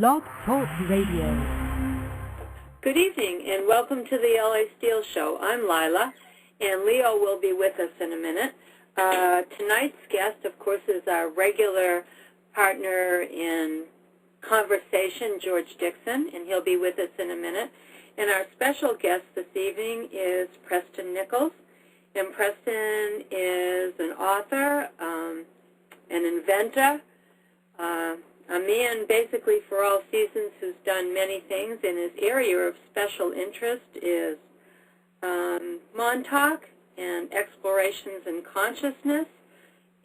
Blog Talk Radio. Good evening and welcome to the LA Steel Show. I'm Lila and Leo will be with us in a minute. Tonight's guest, of course, is our regular partner in conversation, George Dixon, and he'll be with us in a minute. And our special guest this evening is Preston Nichols. And Preston is an author, an inventor, a man basically for all seasons who's done many things, and his area of special interest is Montauk and Explorations in Consciousness,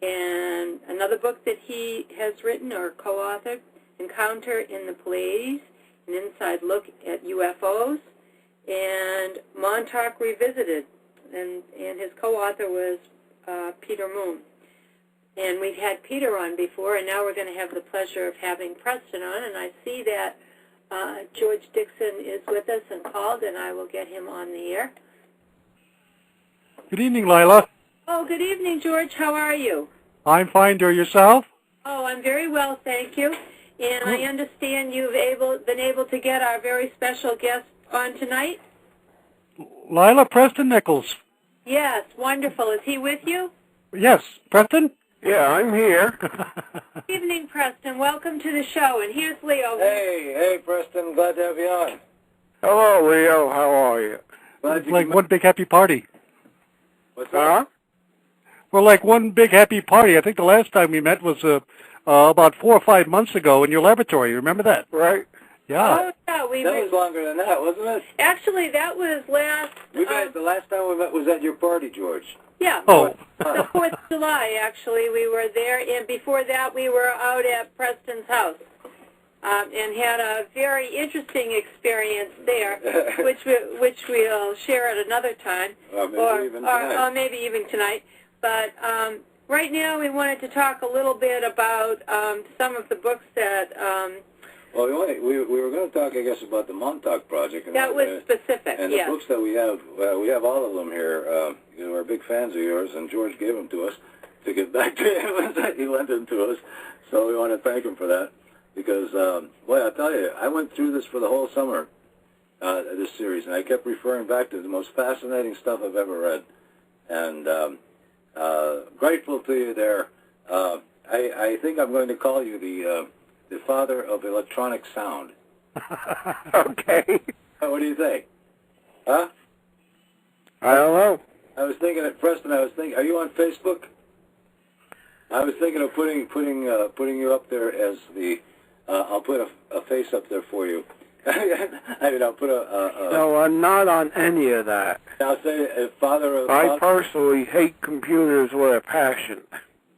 and another book that he has written or co-authored, Encounter in the Pleiades, an inside look at UFOs, and Montauk Revisited, and his co-author was Peter Moon. And we've had Peter on before, and now we're going to have the pleasure of having Preston on. And I see that George Dixon is with us and called, and I will get him on the air. Good evening, Lila. Oh, good evening, George. How are you? I'm fine, dear. Yourself? Oh, I'm very well, thank you. And I understand you've been able to get our very special guest on tonight? Lila, Preston Nichols. Yes, wonderful. Is he with you? Yes. Preston? Yeah, I'm here. Good evening, Preston. Welcome to the show. And here's Leo. Hey, Preston. Glad to have you on. Hello, Leo. How are you? It's like one big happy party. What's that? We're like one big happy party. I think the last time we met was about 4 or 5 months ago in your laboratory. Remember that? Right. Yeah. Oh, yeah, That was longer than that, wasn't it? Actually, that was last... The last time we met was at your party, George. Yeah. Oh. The 4th of July, actually, we were there. And before that, we were out at Preston's house and had a very interesting experience there, which we'll share at another time. Or maybe even tonight. But right now, we wanted to talk a little bit about some of the books that... Well, we were going to talk, I guess, about the Montauk-Project. And that was specific, and the books that we have all of them here. We're big fans of yours, and George gave them to us to get back to him. He lent them to us, so we want to thank him for that. Because, boy, I'll tell you, I went through this for the whole summer, this series, and I kept referring back to the most fascinating stuff I've ever read. And grateful to you there. I think I'm going to call you the father of electronic sound. Okay. What do you think? Huh? I don't know. I was thinking at Preston. Are you on Facebook? I was thinking of putting you up there as the. I'll put a face up there for you. I mean, I'll put No, I'm not on any of that. I'll say father of. I personally hate computers with a passion.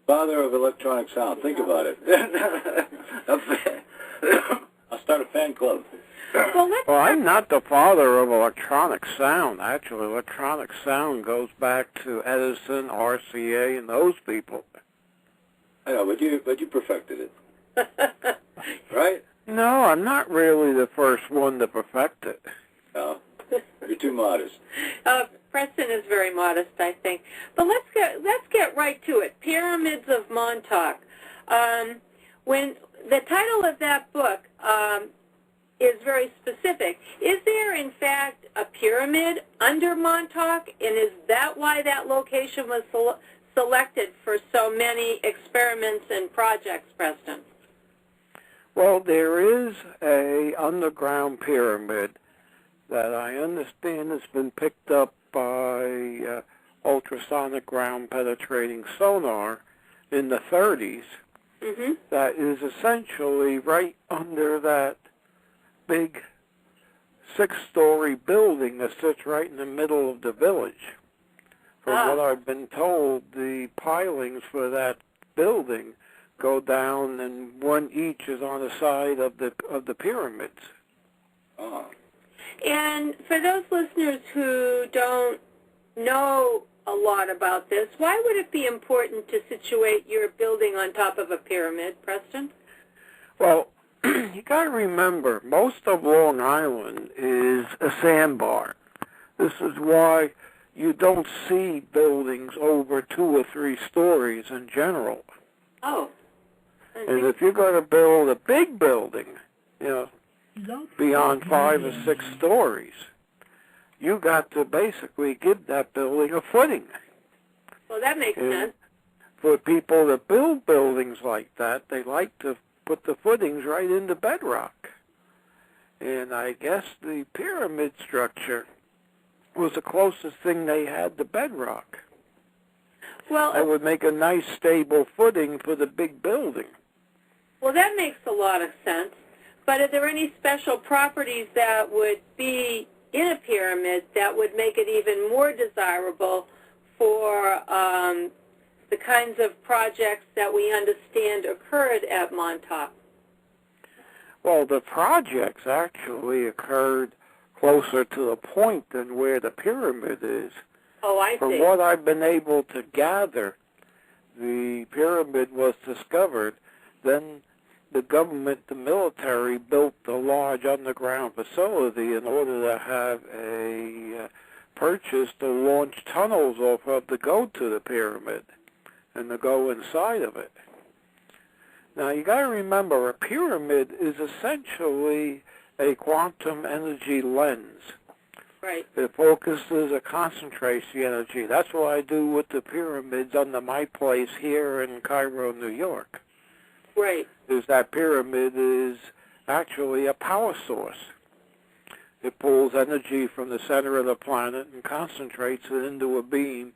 Father of electronic sound. Think about it. I'll start a fan club. Well, I'm not the father of electronic sound. Actually, electronic sound goes back to Edison, RCA, and those people. I know, but you perfected it. Right? No, I'm not really the first one to perfect it. No, you're too modest. Preston is very modest, I think. But let's get right to it. Pyramids of Montauk. When the title of that book is very specific, is there in fact a pyramid under Montauk, and is that why that location was selected for so many experiments and projects, Preston? Well, there is a underground pyramid that I understand has been picked up by ultrasonic ground penetrating sonar in the 30s. Mm-hmm. That is essentially right under that big 6-story building that sits right in the middle of the village. From what I've been told, the pilings for that building go down, and one each is on the side of the pyramids. Oh. And for those listeners who don't know a lot about this, why would it be important to situate your building on top of a pyramid, Preston? Well, you got to remember, most of Long Island is a sandbar. This is why you don't see buildings over 2 or 3 stories in general. Oh. And if you're going to build a big building, beyond 5 or 6 stories. You got to basically give that building a footing. Well, that makes sense. For people that build buildings like that, they like to put the footings right into bedrock. And I guess the pyramid structure was the closest thing they had to bedrock. Well, That would make a nice stable footing for the big building. Well, that makes a lot of sense. But are there any special properties that would be in a pyramid that would make it even more desirable for the kinds of projects that we understand occurred at Montauk? Well, the projects actually occurred closer to the point than where the pyramid is. Oh, I see. From what I've been able to gather, the pyramid was discovered. Then the government, the military, built a large underground facility in order to have a purchase to launch tunnels off of to go to the pyramid and to go inside of it. Now, you got to remember, a pyramid is essentially a quantum energy lens. Right. It focuses or concentrates the energy. That's what I do with the pyramids under my place here in Cairo, New York. Right. Is that pyramid is actually a power source. It pulls energy from the center of the planet and concentrates it into a beam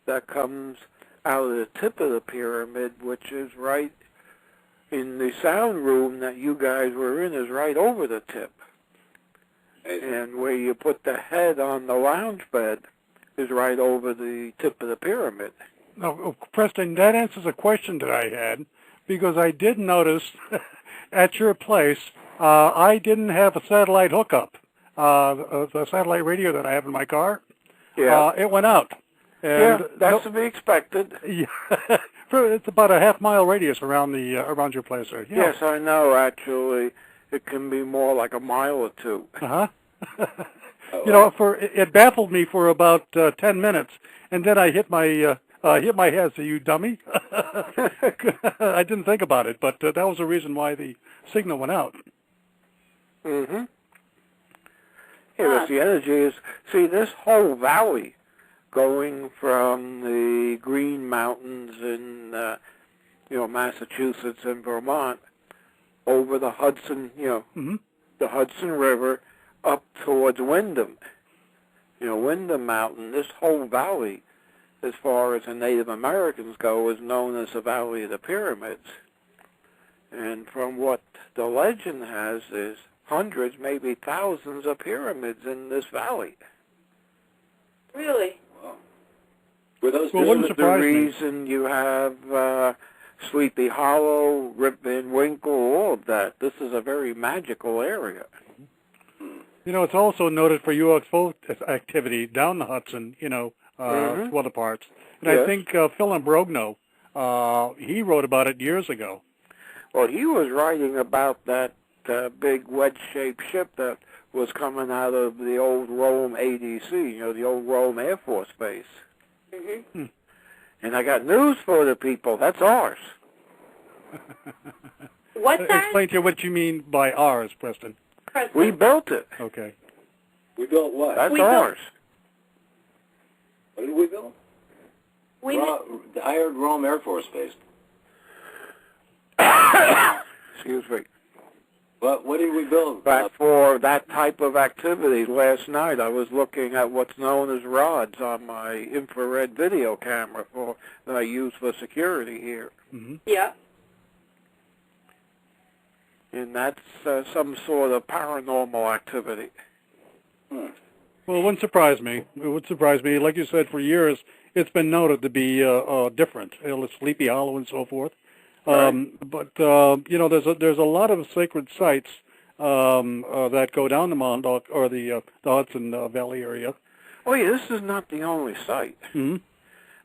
that comes out of the tip of the pyramid, which is right in the sound room that you guys were in, is right over the tip. And where you put the head on the lounge bed is right over the tip of the pyramid. Now, Preston, that answers a question that I had, because I did notice at your place I didn't have a satellite hookup. The satellite radio that I have in my car, it went out. And that's to be expected. Yeah, it's about a half-mile radius around the around your place there. Yeah. Yes, I know. Actually, it can be more like a mile or two. It baffled me for about 10 minutes, and then I hit my head. So you dummy! I didn't think about it, but that was the reason why the signal went out. Mm-hmm. Yeah, the energy is. See, this whole valley, going from the Green Mountains in Massachusetts and Vermont, over the Hudson, the Hudson River, up towards Wyndham. Wyndham Mountain, this whole valley, as far as the Native Americans go, is known as the Valley of the Pyramids. And from what the legend has is hundreds, maybe thousands of pyramids in this valley. Really? Wow. Were those wouldn't surprise the me. reason you have Sleepy Hollow, Rip Van Winkle, all of that. This is a very magical area. It's also noted for UFO activity down the Hudson, to other parts. And Yes. I think Phil Ambrogno, he wrote about it years ago. Well, he was writing about that big wedge-shaped ship that was coming out of the old Rome ADC, the old Rome Air Force Base. Mm-hmm. And I got news for the people. That's ours. What's that? Explain to you what you mean by ours, Preston. We built it. Okay. We built what? That's We built- ours. What did we build? The hired Rome Air Force Base. Excuse me. What did we build? But for that type of activity, last night I was looking at what's known as rods on my infrared video camera that I use for security here. Mm-hmm. Yeah. And that's some sort of paranormal activity. Well, it wouldn't surprise me. It would surprise me. Like you said, for years, it's been noted to be different. Sleepy Hollow and so forth. Right. But there's a lot of sacred sites that go down the Montauk or the Hudson Valley area. Oh, yeah, this is not the only site. Mm-hmm.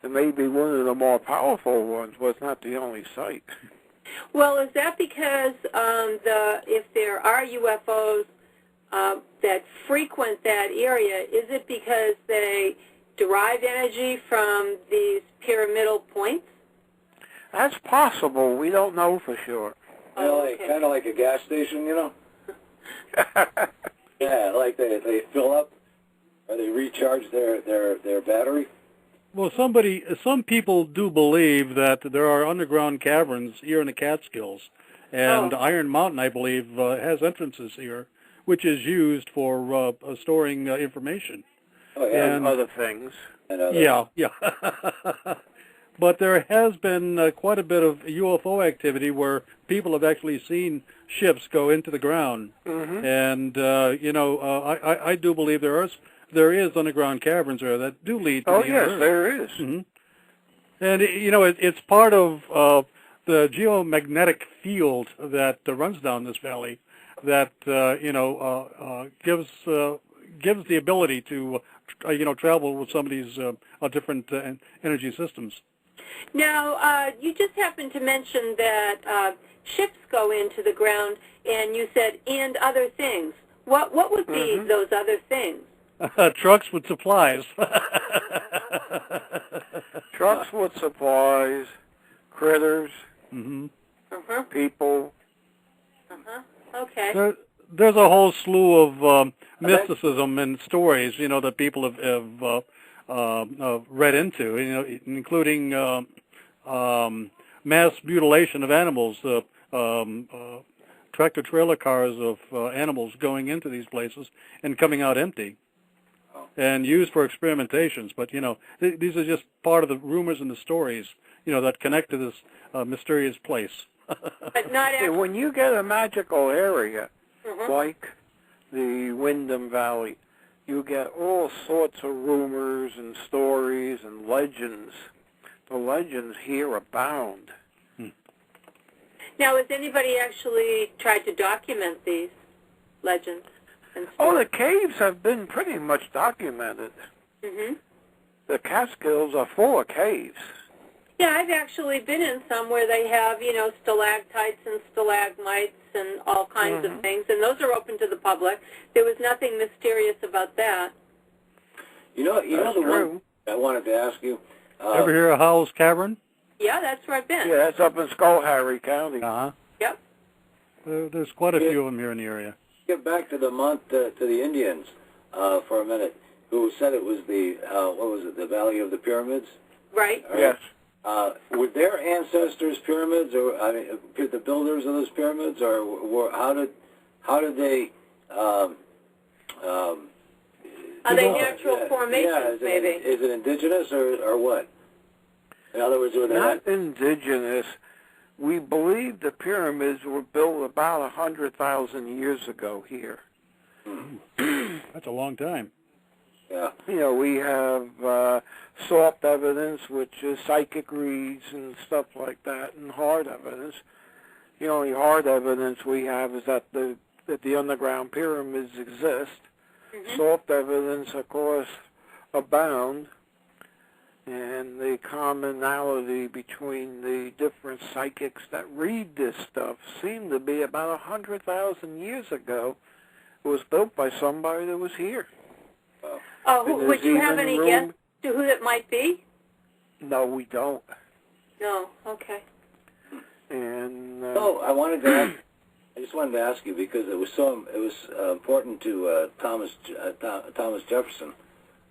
It may be one of the more powerful ones, but it's not the only site. Well, is that because if there are UFOs that frequent that area, is it because they derive energy from these pyramidal points? That's possible. We don't know for sure. Kind of like a gas station, Yeah, like they fill up or they recharge their battery. Well, some people do believe that there are underground caverns here in the Catskills, and Iron Mountain, I believe, has entrances here, which is used for storing information. Oh, yeah. And other things. Yeah. But there has been quite a bit of UFO activity where people have actually seen ships go into the ground. Mm-hmm. And, I do believe there is underground caverns there that do lead to the yes, there is. Mm-hmm. And, it's part of the geomagnetic field that runs down this valley that, gives the ability to, travel with some of these different energy systems. Now, you just happened to mention that ships go into the ground, and you said, and other things. What would be those other things? Trucks with supplies. Trucks with supplies, critters, people. Okay. There's a whole slew of mysticism and stories, that people have read into, including mass mutilation of animals, tractor-trailer cars of animals going into these places and coming out empty, and used for experimentations. But, these are just part of the rumors and the stories, that connect to this mysterious place. But not when you get a magical area, like the Windham Valley, you get all sorts of rumors and stories and legends. The legends here abound. Now, has anybody actually tried to document these legends and stories? The caves have been pretty much documented. The Catskills are full of caves. Yeah, I've actually been in some where they have, stalactites and stalagmites and all kinds of things, and those are open to the public. There was nothing mysterious about that. The one I wanted to ask you. Ever hear of Howell's Cavern? Yeah, that's where I've been. Yeah, that's up in Schoharie County. Yep. There's quite a few of them here in the area. Get back to the Indians for a minute, who said it was the Valley of the Pyramids? Right. Yes. Were their ancestors pyramids, or the builders of those pyramids, or how did they? Are they natural formations, maybe? Is it indigenous or what? In other words, were they not indigenous? We believe the pyramids were built about 100,000 years ago here. That's a long time. Yeah. We have soft evidence, which is psychic reads and stuff like that, and hard evidence. The only hard evidence we have is that the underground pyramids exist. Soft evidence, of course, abound, and the commonality between the different psychics that read this stuff seem to be about 100,000 years ago. It was built by somebody that was here. Would you have any guess to who that might be? No, we don't. No. Okay. And I just wanted to ask you, because it was important to Thomas Jefferson.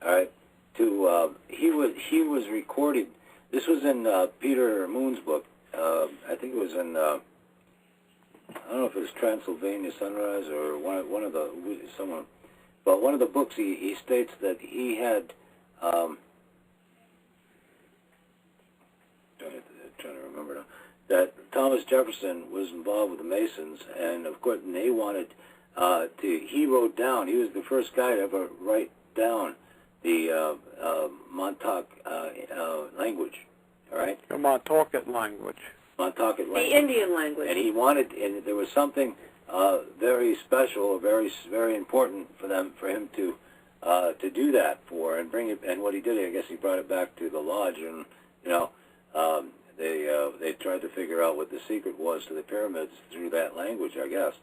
All right. He was recorded. This was in Peter Moon's book. I think it was in. I don't know if it was Transylvania Sunrise or one of the someone. But one of the books, he states that he had, trying to remember now, that Thomas Jefferson was involved with the Masons, and of course they wanted he wrote down, he was the first guy to ever write down the Montauk language, all right? The Montauk language. Montauk language. The Indian language. And he wanted, and there was something very special, or very important for him to do that for, and bring it. And what he did, I guess, he brought it back to the lodge, and they tried to figure out what the secret was to the pyramids through that language, I guess.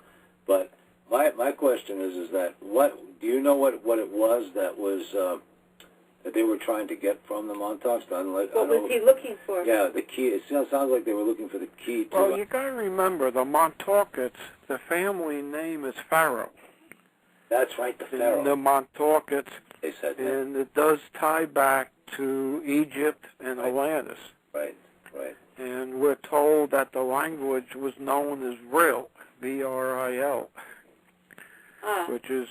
But my question is that what do you know what it was that that they were trying to get from the Montauks? What was he looking for? Yeah, the key. It sounds like they were looking for the key to... Well, you got to remember, the Montauk, the family name is Pharaoh. That's right, the Pharaoh. And the Montauk, they said that. And it does tie back to Egypt and Atlantis. Right, right. And we're told that the language was known as Vril, V-R-I-L, which is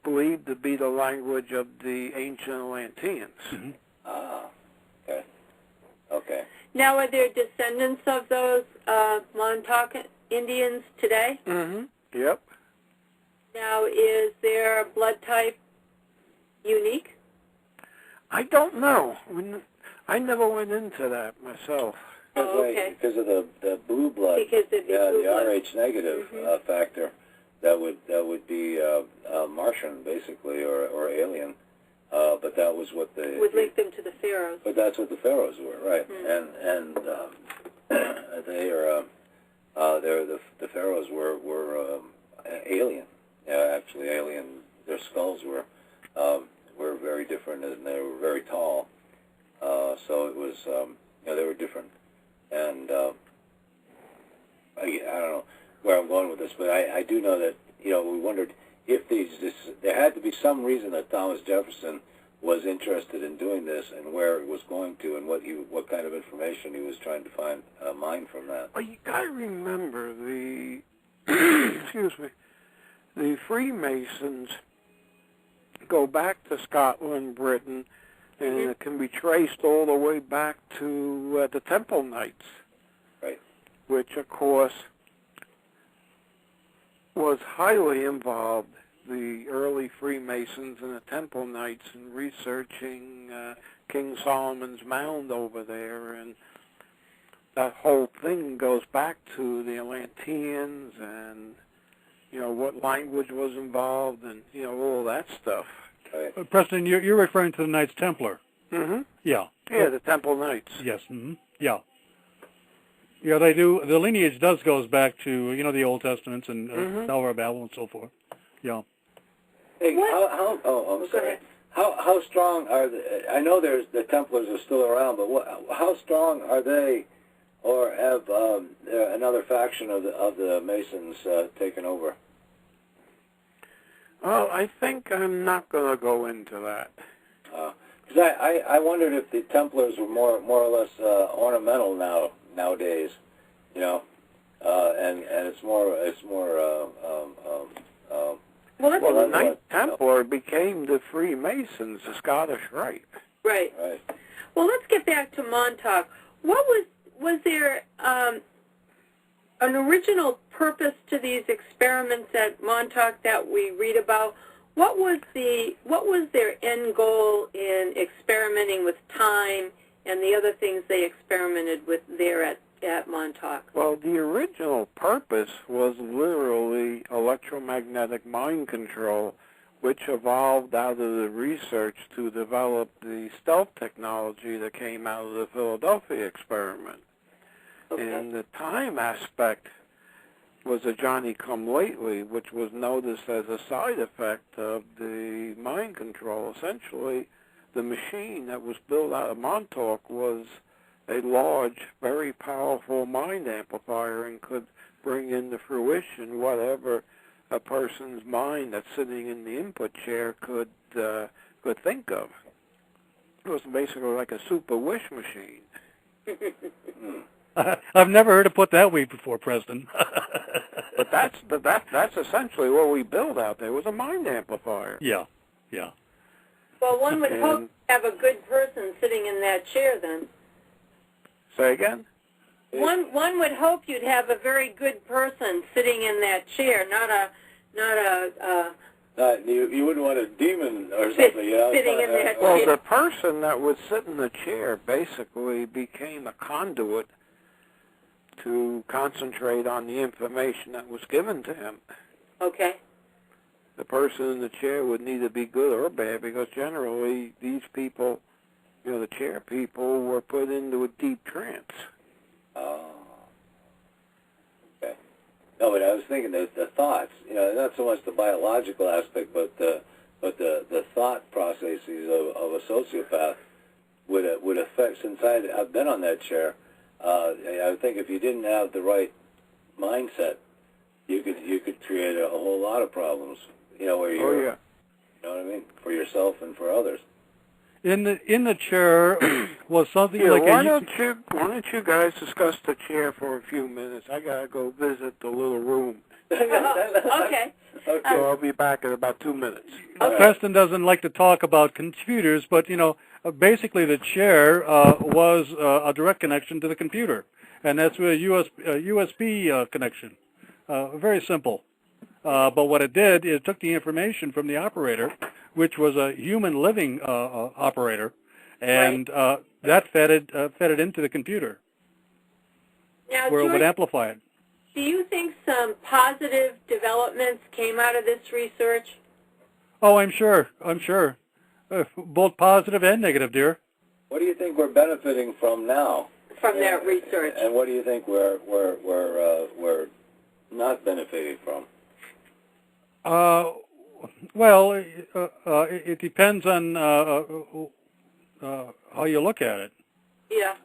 believed to be the language of the ancient Atlanteans. Mm-hmm. Ah, okay. Okay. Now, are there descendants of those Montauk Indians today? Mm-hmm. Yep. Now, is their blood type unique? I don't know. I never went into that myself. Okay. Because of the blue blood. Because of the blue blood. The Rh negative factor, that would be Martian basicly, or alien. But that was what they would link them to the pharaohs. But that's what the pharaohs were, right? And they are the pharaohs were alien. Actually, alien. Their skulls were very different, and they were very tall. So it was they were different. And I don't know where I'm going with this, but I do know that we wondered if there had to be some reason that Thomas Jefferson was interested in doing this, and where it was going to, and what kind of information he was trying to mine from that. Well, you got to remember the the Freemasons go back to Scotland, Britain, and it can be traced all the way back to the Temple Knights, right? Which, of course, was highly involved, the early Freemasons and the Temple Knights, in researching King Solomon's Mound over there, and that whole thing goes back to the Atlanteans and, what language was involved and, all that stuff. Right. Preston, you're referring to the Knights Templar. Mm-hmm. Yeah. Yeah, the Temple Knights. Yes. Mm-hmm. Yeah. Yeah, they do. The lineage goes back to, the Old Testaments and Tower of Babel and so forth. Yeah. Hey, I'm sorry. How strong are I know the Templars are still around, but how strong are they, or have another faction of the Masons taken over? Well, I think I'm not going to go into that. Because I wondered if the Templars were more or less ornamental nowadays, and it's more. Well, the Knight Templar became the Freemasons, the Scottish Rite. Right. Right. Well, let's get back to Montauk. What was there an original purpose to these experiments at Montauk that we read about? What was their end goal in experimenting with time and the other things they experimented with there at Montauk? Well, the original purpose was literally electromagnetic mind control, which evolved out of the research to develop the stealth technology that came out of the Philadelphia experiment. Okay. And the time aspect was a Johnny-come-lately, which was noticed as a side effect of the mind control. Essentially, the machine that was built out of Montauk was a large, very powerful mind amplifier and could bring into fruition whatever a person's mind that's sitting in the input chair could think of. It was basically like a super wish machine. I've never heard it put that way before, Preston. But that's essentially what we built out there, was a mind amplifier. Yeah, yeah. Well, one would hope to have a good person sitting in that chair then. Say again? One would hope you'd have a very good person sitting in that chair, not a you wouldn't want a demon or something, sitting in that chair. Well, the person that would sit in the chair basically became a conduit to concentrate on the information that was given to him. Okay. The person in the chair would neither be good or bad, because generally these people, the chair people, were put into a deep trance. Oh. Okay. No, but I was thinking the thoughts, not so much the biological aspect, but the but the thought processes of a sociopath would affect. Since I've been on that chair, I think if you didn't have the right mindset, you could create a whole lot of problems. Where you're, you know what I mean, for yourself and for others. In the chair was something like why don't you guys discuss the chair for a few minutes? I gotta go visit the little room. Okay. So I'll be back in about 2 minutes. Okay. Preston doesn't like to talk about computers, but basically the chair was a direct connection to the computer, and that's a USB connection. Very simple. But what it did is it took the information from the operator, which was a human living operator, and that fed it into the computer, Now, where George, it would amplify it. do you think some positive developments came out of this research? Oh, I'm sure. Both positive and negative, dear. What do you think we're benefiting from now? From that research. And what do you think we're not benefiting from? Well, it depends on how you look at it. Yeah.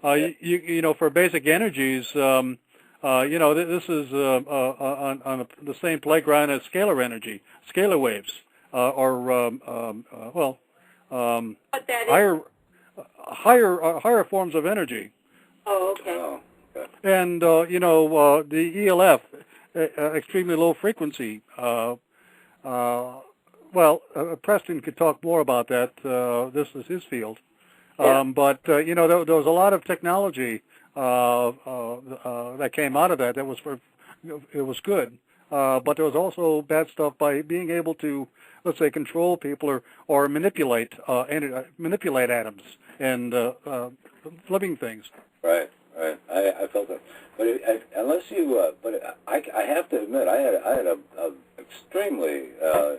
For basic energies, this is on the same playground as scalar energy, scalar waves, higher forms of energy. Oh, okay. Oh, okay. And the ELF, extremely low frequency. Preston could talk more about that. This is his field. But there was a lot of technology that came out of that. It was good. But there was also bad stuff by being able to, let's say, control people or manipulate atoms and living things. Right. I felt that. But I have to admit, I had a extremely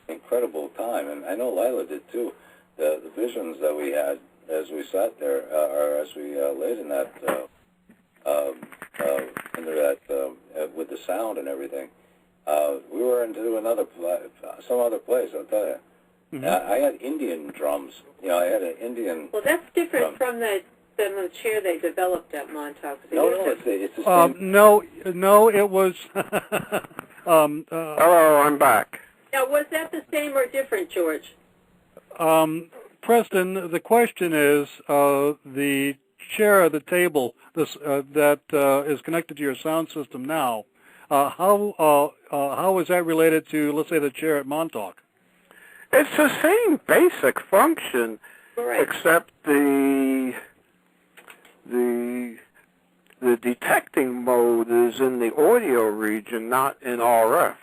incredible time, and I know Lila did too. The visions that we had as we sat there, or as we laid in that under that with the sound and everything. We were into some other place. I'll tell you. Mm-hmm. I had Indian drums. I had an Indian. Well, that's different from the chair they developed at Montauk. No, it's the same. No, it was. Hello, I'm back. Now, was that the same or different, George? Preston, the question is the chair, the table, that is connected to your sound system now. How is that related to, let's say, the chair at Montauk? It's the same basic function, Right. except the detecting mode is in the audio region, not in RF.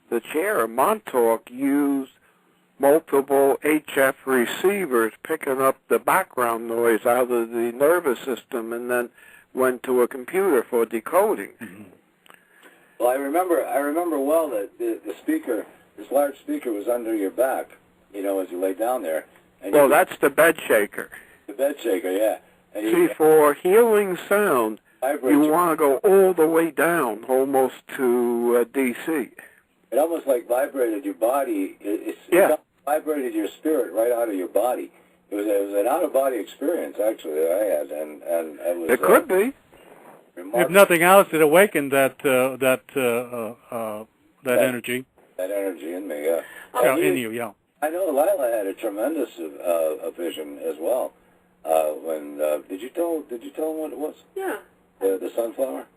The chair at Montauk used multiple HF receivers picking up the background noise out of the nervous system and then went to a computer for decoding. Mm-hmm. Well, I remember well that the speaker, this large speaker, was under your back, as you lay down there. And that's the bed shaker. The bed shaker, yeah. And See, for healing sound, you want to go all the way down, almost to DC. It almost like vibrated your body. It vibrated your spirit right out of your body. It was an out-of-body experience, actually, that I had, and it was. It could be. Remarkable. If nothing else, it awakened that energy. That energy in me, yeah. In you, yeah. I know Lila had a tremendous vision as well. Did you tell him what it was? Yeah. The sunflower.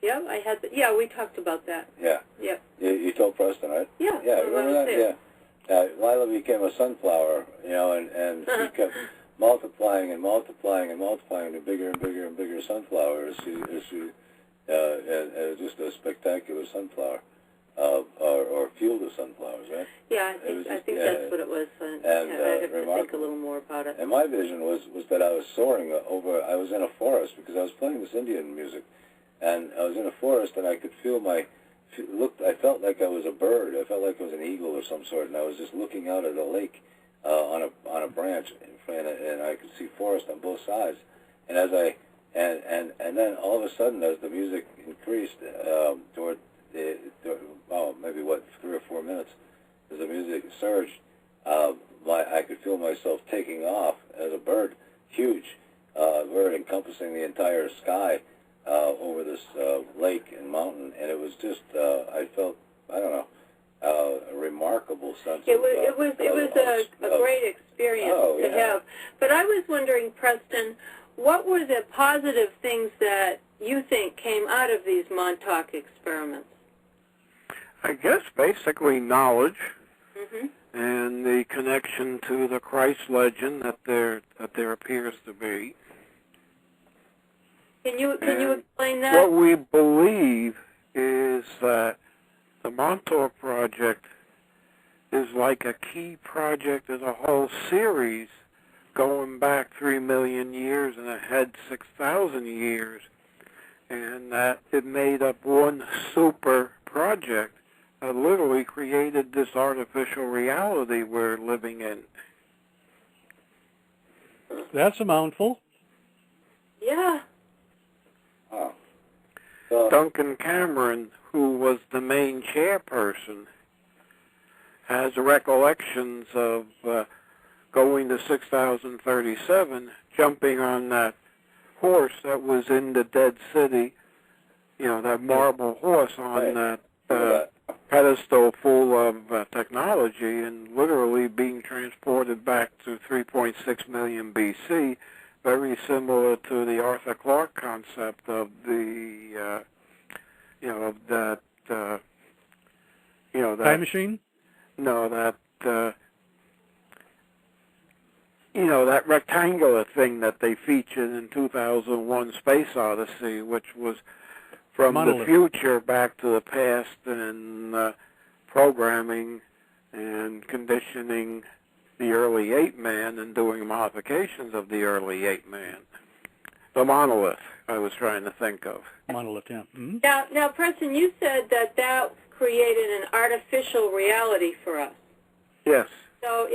Yeah, I had. We talked about that. Yeah. Yeah. You told Preston, right? Yeah. Yeah, remember that? Yeah. Lila became a sunflower, and she kept multiplying and multiplying and multiplying to bigger and bigger and bigger sunflower as she just a spectacular sunflower, or field of sunflowers, right? Yeah, I think that's what it was. And I'd have to think a little more about it. And my vision was that I was soaring over. I was in a forest because I was playing this Indian music, and I was in a forest, and I could feel I felt like I was a bird. I felt like I was an eagle or some sort, and I was just looking out at a lake on a branch, and I could see forest on both sides. And and then all of a sudden, as the music increased toward maybe 3 or 4 minutes, as the music surged, I could feel myself taking off as a bird, huge bird encompassing the entire sky over this lake and mountain, and it was just, I felt, I don't know, a remarkable sense it was a great experience to have. But I was wondering, Preston, what were the positive things that you think came out of these Montauk experiments? I guess basically knowledge and the connection to the Christ legend that there appears to be. Can you explain that? What we believe is that the Montauk Project is like a key project in a whole series going back 3 million years and ahead 6,000 years, and that it made up one super project that literally created this artificial reality we're living in. That's a mouthful. Yeah. Oh. Duncan Cameron, who was the main chairperson, has recollections of going to 6037, jumping on that horse that was in the dead city, you know, that marble horse on that pedestal full of technology, and literally being transported back to 3.6 million BC, very similar to the Arthur Clarke concept of the, that Time machine? No, that, that rectangular thing that they featured in 2001 Space Odyssey, which was from the future back to the past and programming and conditioning the early ape man and doing modifications of the early ape man. The monolith I was trying to think of. Monolith, yeah. Mm-hmm. Now, Preston, you said that created an artificial reality for us. Yes. So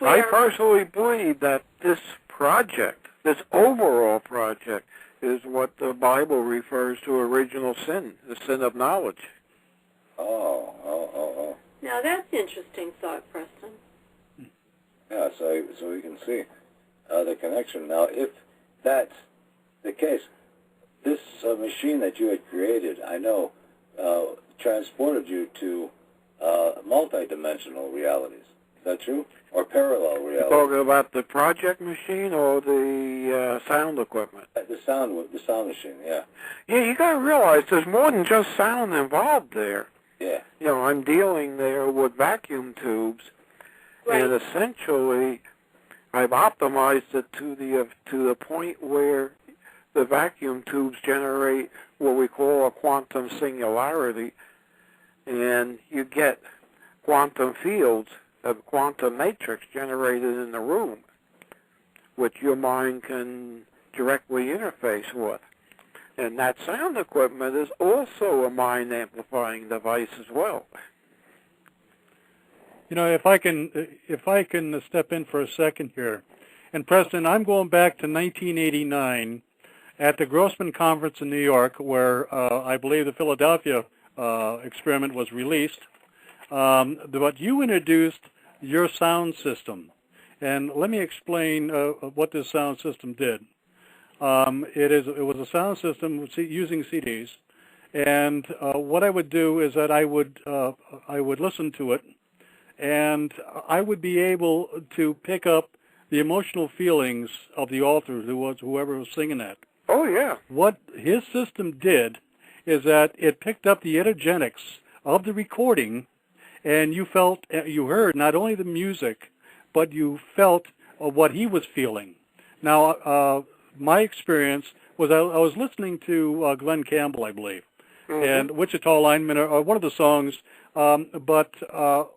I personally believe that this project, this overall project, is what the Bible refers to original sin, the sin of knowledge. Oh. Now that's interesting thought, Preston. Yeah, so we can see the connection. Now, if that's the case, this machine that you had created, I know, transported you to multi-dimensional realities. Is that true? Or parallel realities? You're talking about the project machine or the sound equipment? The sound machine, yeah. Yeah, you got to realize there's more than just sound involved there. Yeah. You know, I'm dealing there with vacuum tubes, right. And essentially I've optimized it to the point where the vacuum tubes generate what we call a quantum singularity, and you get quantum fields, a quantum matrix generated in the room, which your mind can directly interface with. And that sound equipment is also a mind-amplifying device as well. You know, if I can step in for a second here. And Preston, I'm going back to 1989 at the Grossman Conference in New York, where I believe the Philadelphia experiment was released. But you introduced your sound system. And let me explain what this sound system did. It was a sound system using CDs, and what I would do is that I would listen to it, and I would be able to pick up the emotional feelings of the author, whoever was singing that. Oh yeah. What his system did is that it picked up the energetics of the recording, and you heard not only the music, but you felt what he was feeling. Now, my experience was I was listening to Glenn Campbell, I believe, and Wichita Lineman, or one of the songs, but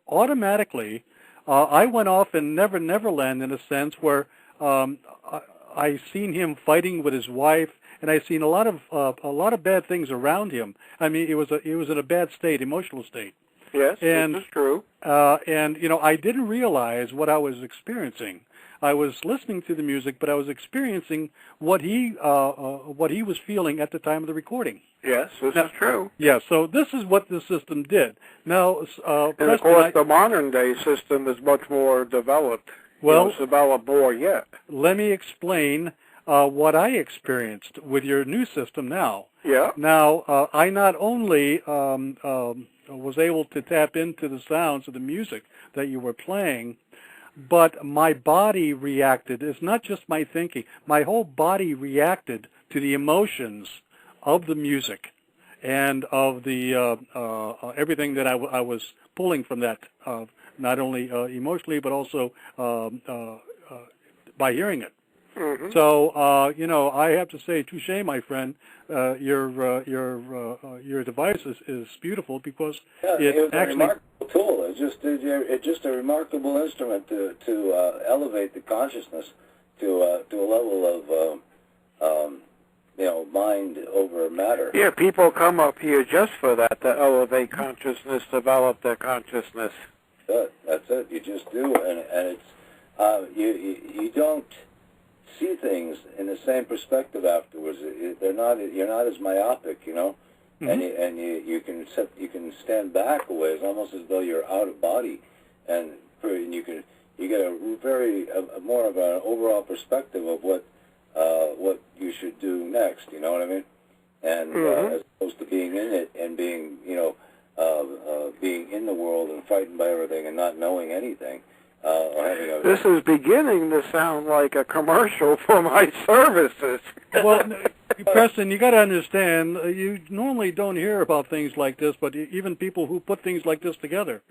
automatically I went off in Never Neverland in a sense where I seen him fighting with his wife, and I seen a lot of bad things around him. I mean, he was in a bad state, emotional state. Yes, and this is true. And I didn't realize what I was experiencing I was listening to the music, but I was experiencing what he was feeling at the time of the recording. Yes, this is true. Yeah, so this is what the system did. Now, and of course, the modern-day system is much more developed. Well, it's developed more yet. Let me explain what I experienced with your new system now. Yeah. Now, I not only was able to tap into the sounds of the music that you were playing, but my body reacted. It's not just my thinking. My whole body reacted to the emotions of the music and of the everything that I was pulling from that, not only emotionally, but also by hearing it. Mm-hmm. So, you know, I have to say, touché, my friend. Your device is beautiful because it's actually a remarkable tool. It's just a remarkable instrument to elevate the consciousness to a level of you know, mind over matter. Yeah, people come up here just for that, to elevate consciousness, develop their consciousness. That's it. You just do, and it's you don't see things in the same perspective afterwards. You're not as myopic, you know, mm-hmm. and you can stand back a ways, almost as though you're out of body, and you get a more of an overall perspective of what you should do next. You know what I mean? And mm-hmm. As opposed to being in it and being, you know, being in the world and frightened by everything and not knowing anything. This is beginning to sound like a commercial for my services. Well, Preston, you got to understand, you normally don't hear about things like this, but even people who put things like this together,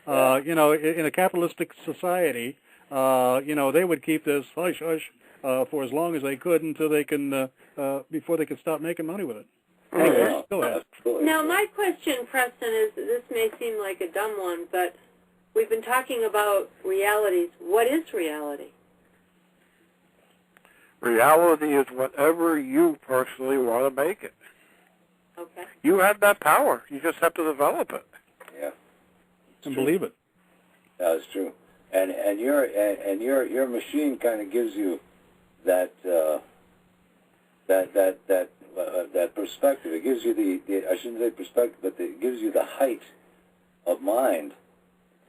you know, in a capitalistic society, you know, they would keep this hush-hush for as long as they could until they can, before they could stop making money with it. Anyway, go ahead. Now, my question, Preston, is, this may seem like a dumb one, but we've been talking about realities. What is reality? Reality is whatever you personally want to make it. Okay. You have that power. You just have to develop it. Yeah. And believe it. That's true. And your machine kind of gives you that that perspective. It gives you the I shouldn't say perspective, but it gives you the height of mind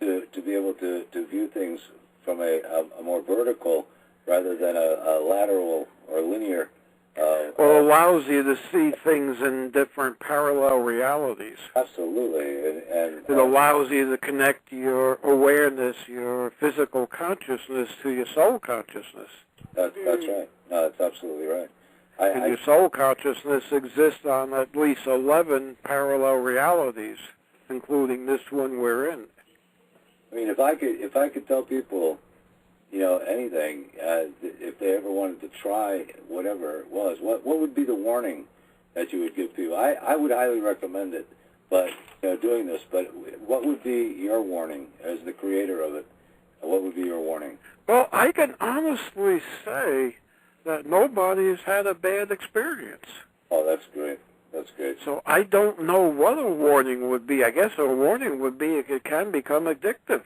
to be able to view things from a more vertical rather than a lateral or linear. Well, it allows you to see things in different parallel realities. Absolutely. And it allows you to connect your awareness, your physical consciousness, to your soul consciousness. That's right. No, that's absolutely right. And your soul consciousness exists on at least 11 parallel realities, including this one we're in. I mean, if I could tell people, you know, anything, if they ever wanted to try whatever it was, what would be the warning that you would give people? I would highly recommend it, but you know, doing this. But what would be your warning as the creator of it? What would be your warning? Well, I can honestly say that nobody's had a bad experience. Oh, that's great. That's great. So I don't know what a warning would be. I guess a warning would be it can become addictive.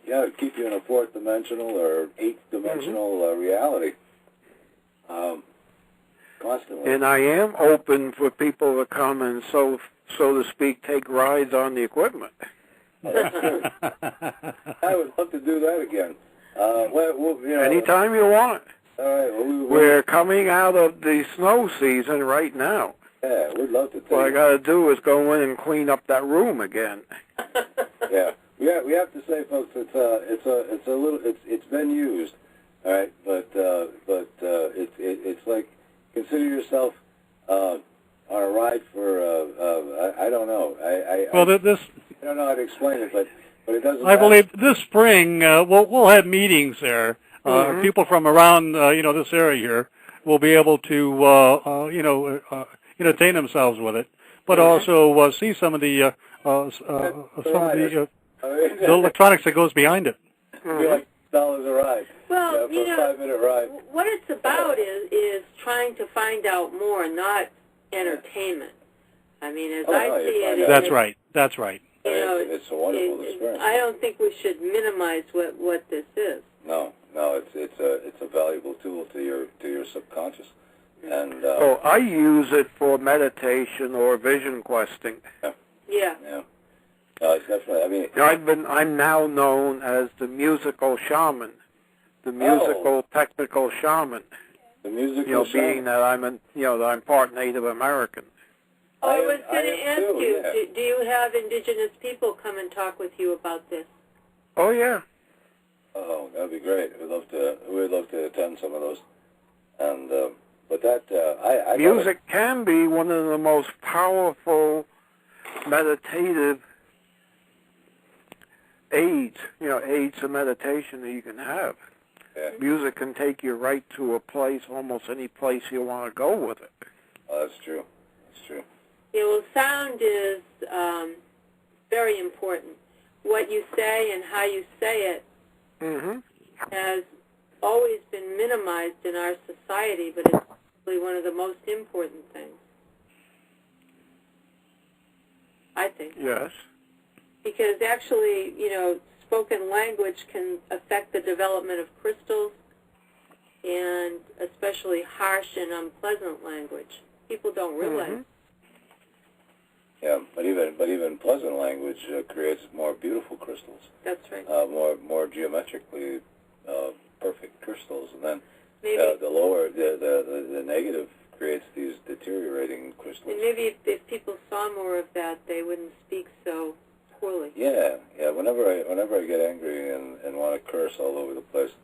Yeah, it'd keep you in a fourth dimensional or eighth dimensional reality. Constantly. And I am open for people to come and, so to speak, take rides on the equipment. Oh, that's good. I would love to do that again. Well, you know, anytime you want. All right. Well, we're coming out of the snow season right now. Yeah, we'd love to. What I got to do is go in and clean up that room again. Yeah, we have to say, folks, it's been used, all right, but it's like, consider yourself on a ride for I don't know. I don't know how to explain it, but it doesn't. I believe this spring we'll have meetings there. People from around this area here will be able to entertain themselves with it, but also see some of the electronics that goes behind it. Like $1 a ride. Well, for a 5-minute ride. What it's about is trying to find out more, not entertainment. I mean, as I see it, That's right. That's right. You know, it's a wonderful experience. I don't think we should minimize what this is. No, it's a valuable tool to your subconscious. And I use it for meditation or vision questing. Yeah. It's definitely. I mean, I'm now known as the musical shaman, the musical technical shaman. The musical shaman. Being that I'm part Native American. I was going to ask you, do you have indigenous people come and talk with you about this? Oh yeah. Oh, that'd be great. We'd love to attend some of those. And but that music can be one of the most powerful meditative aids of meditation that you can have. Yeah. Music can take you right to a place, almost any place you want to go with it. Oh, that's true. That's true. Yeah, well, sound is very important. What you say and how you say it has always been minimized in our society, but it's really one of the most important things, I think. Yes. Because actually, spoken language can affect the development of crystals, and especially harsh and unpleasant language. People don't realize. Yeah, but even pleasant language creates more beautiful crystals. That's right. More geometrically perfect crystals, and then maybe the negative creates these deteriorating crystals. And maybe if people saw more of that, they wouldn't speak so poorly. Yeah. Whenever I get angry and want to curse all over the place,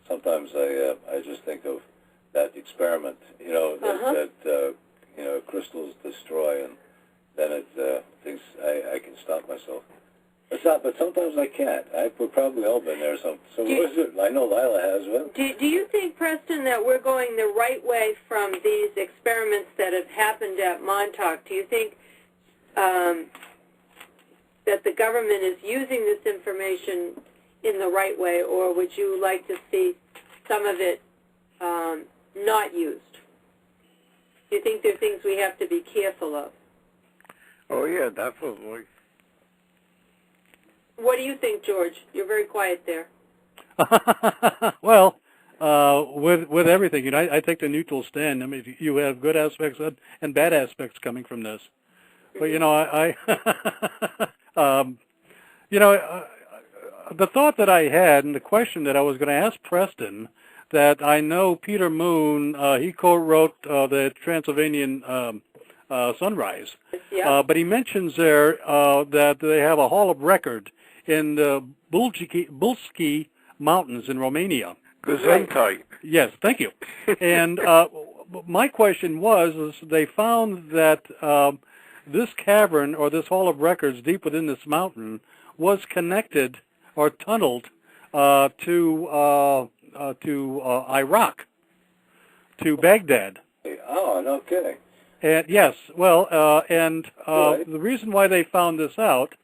sometimes I just think of that experiment, that crystals destroy, and then it thinks I can stop myself. But sometimes I can't. We've probably all been there. So what is it? I know Lila has been. Do you think, Preston, that we're going the right way from these experiments that have happened at Montauk? Do you think that the government is using this information in the right way, or would you like to see some of it not used? Do you think there are things we have to be careful of? Oh, yeah, definitely. What do you think, George? You're very quiet there. Well, with everything, I take the neutral stand. I mean, you have good aspects and bad aspects coming from this. But, the thought that I had and the question that I was going to ask Preston, that I know Peter Moon, he co-wrote the Transylvanian Sunrise, but he mentions there that they have a Hall of Record in the Bulski Mountains in Romania. Gesundheit. Yes, thank you. And my question was, they found that this cavern or this Hall of Records deep within this mountain was connected or tunneled to Iraq, to Baghdad. Oh, no kidding. And yes, well, the reason why they found this out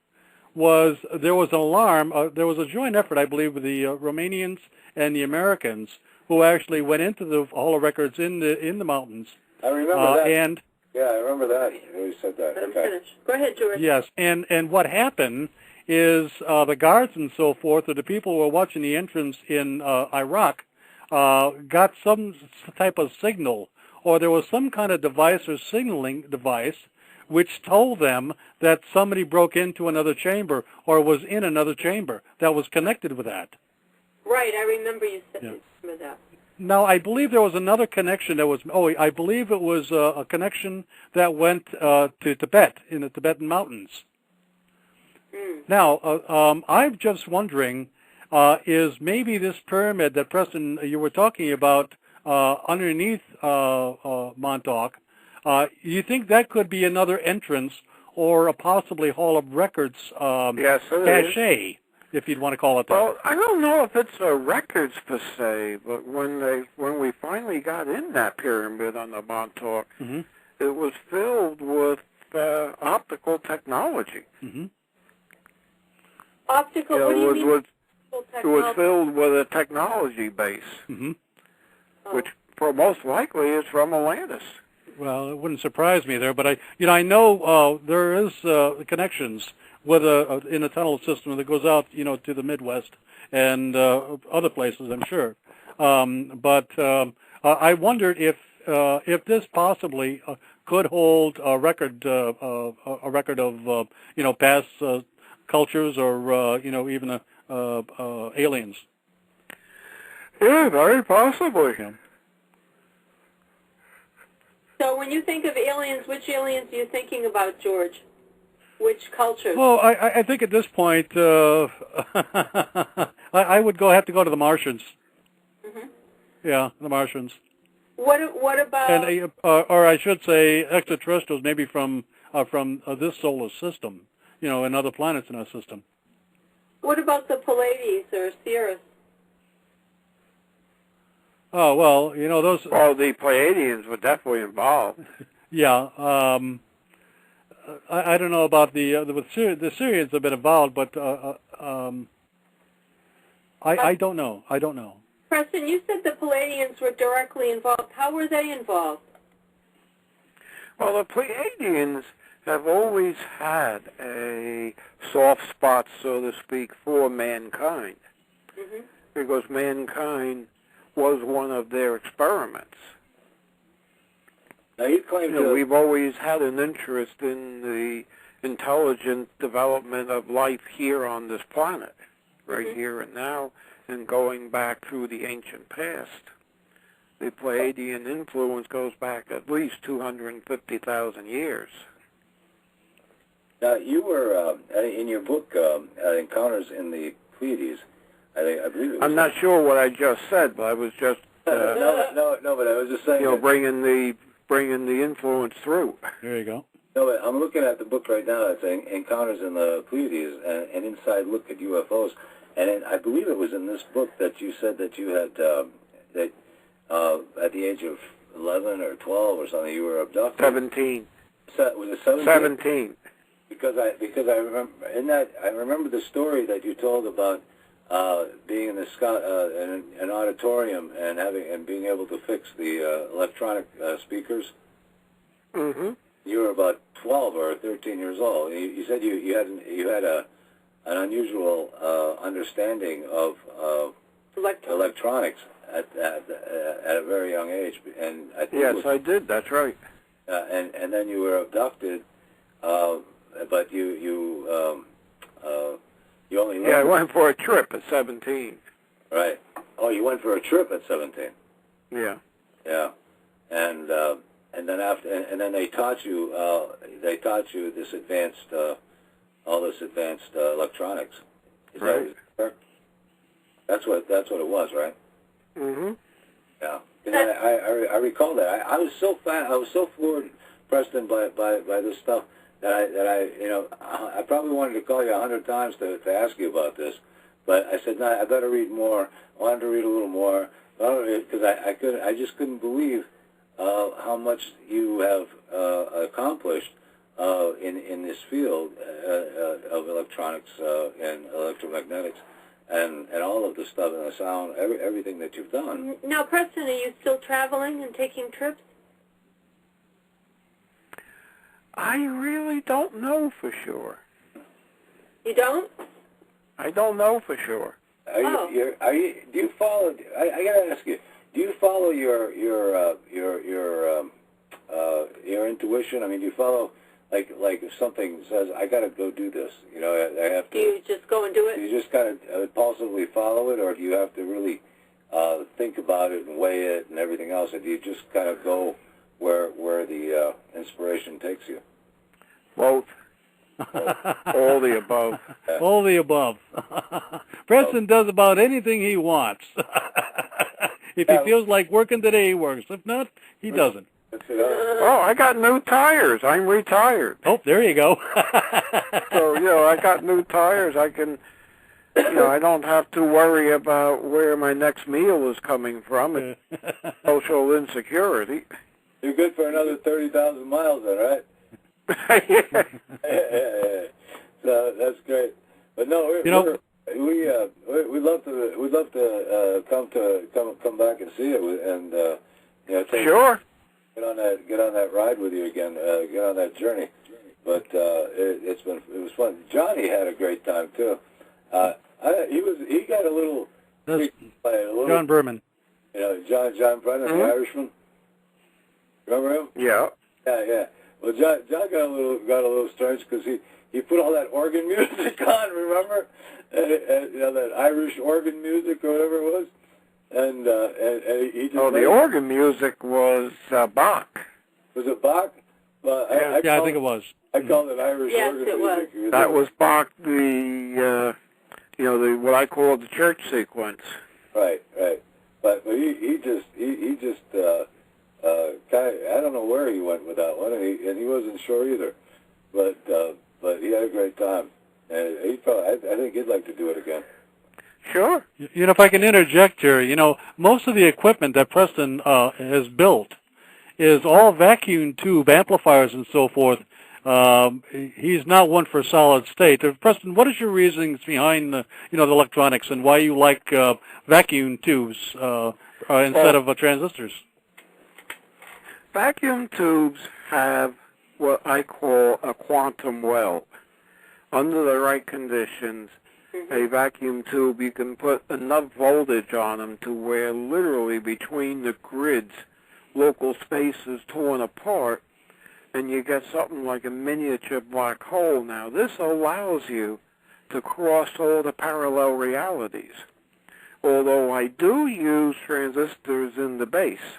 was there was an alarm. There was a joint effort, I believe, with the Romanians and the Americans, who actually went into the Hall of Records in the mountains. I remember that. And yeah, I remember that. You said that. Let him finish. Go ahead, George. Yes, and what happened is the guards and so forth, or the people who were watching the entrance in Iraq, got some type of signal, or there was some kind of device or signaling device which told them that somebody broke into another chamber or was in another chamber that was connected with that. Right, I remember you said some of that. Now, I believe there was another connection that was, I believe it was a connection that went to Tibet, in the Tibetan mountains. Now, I'm just wondering, is maybe this pyramid that, Preston, you were talking about underneath Montauk, you think that could be another entrance or a possibly Hall of Records cache, if you'd want to call it that? Well, I don't know if it's a records per se, but when we finally got in that pyramid on the Montauk, it was filled with optical technology. Optical, what do you mean? It was filled with a technology base, which most likely is from Atlantis. Well, it wouldn't surprise me there, but I know there is connections with in a tunnel system that goes out, to the Midwest and other places, I'm sure. But I wondered if this possibly could hold a record of past cultures or even aliens. Yeah, very possibly. Yeah. So when you think of aliens, which aliens are you thinking about, George? Which cultures? Well, I think at this point I would have to go to the Martians. Mm-hmm. Yeah, the Martians. What about? And or I should say extraterrestrials, maybe from this solar system, and other planets in our system. What about the Pleiades or Sirius? Oh well, those. Well, the Pleiadians were definitely involved. Yeah. I don't know about the Syrians have been involved, but I don't know. I don't know. Preston, you said the Pleiadians were directly involved. How were they involved? Well, the Pleiadians have always had a soft spot, so to speak, for mankind, because mankind was one of their experiments. Now, you claim we've always had an interest in the intelligent development of life here on this planet, right here and now, and going back through the ancient past. The Pleiadian influence goes back at least 250,000 years. Now, you were, in your book, Encounters in the Pleiades, I believe it was... I'm not sure what I just said, but I was just... No, but I was just saying... bringing the influence through. There you go. No, but I'm looking at the book right now. It's Encounters in the Pleiades, and inside look at UFOs. And I believe it was in this book that you said that you had, at the age of 11 or 12 or something, you were abducted. 17. Was it 17? 17. Because I remember in that I remember the story that you told about being in an auditorium and being able to fix the electronic speakers. Mm-hmm. You were about 12 or 13 years old. You said you had an unusual understanding of electronics at a very young age, and I think yes, I did. That's right. And then you were abducted, but you only learned. Yeah, I went for a trip at 17. Right. Oh, you went for a trip at 17. Yeah. Yeah. And then they taught you this advanced all this advanced electronics. Is right. That that's what it was, right? Mm-hmm. Yeah. And I recall that. I was so floored, Preston, by this stuff that I probably wanted to call you 100 times to ask you about this, but I said, no, I better read more. I wanted to read a little more because I just couldn't believe how much you have accomplished in this field of electronics and electromagnetics and all of the stuff and the sound, everything that you've done. Now, Preston, are you still traveling and taking trips? I really don't know for sure. You don't? I don't know for sure. Do you follow? I gotta ask you. Do you follow your intuition? I mean, do you follow like if something says I gotta go do this? I have to. Do you just go and do it? Do you just kind of impulsively follow it, or do you have to really think about it and weigh it and everything else? Or do you just kind of go where the inspiration takes you? Both. All the above. All the above. Preston does about anything he wants. If he feels like working today, he works. If not, he doesn't. Oh, I got new tires. I'm retired. Oh, there you go. So, I got new tires. I can, I don't have to worry about where my next meal is coming from. It's social insecurity. You're good for another 30,000 miles then, right? Yeah. So that's great. But no, we'd love to come back and see it and sure. Get on that ride with you again. Get on that journey. But it was fun. Johnny had a great time too. He got a little. John Berman. You know, John Brennan, the Irishman. Remember him? Yeah. Yeah. Well, John got a little strange because he put all that organ music on. Remember, and you know, that Irish organ music or whatever it was, and he just. Oh, the organ music was Bach. Was it Bach? Well, I think it was. I called it Irish organ music. Yes, That was Bach, the what I call the church sequence. Right. But he just kind of, I don't know where he went with that one, and he wasn't sure either. But he had a great time, and I think he'd like to do it again. Sure. You know, if I can interject here, you know, most of the equipment that Preston has built is all vacuum tube amplifiers and so forth. He's not one for solid state. Preston, what is your reasons behind the electronics and why you like vacuum tubes instead of transistors? Vacuum tubes have what I call a quantum well. Under the right conditions, a vacuum tube, you can put enough voltage on them to where literally between the grids, local space is torn apart, and you get something like a miniature black hole. Now, this allows you to cross all the parallel realities. Although I do use transistors in the base.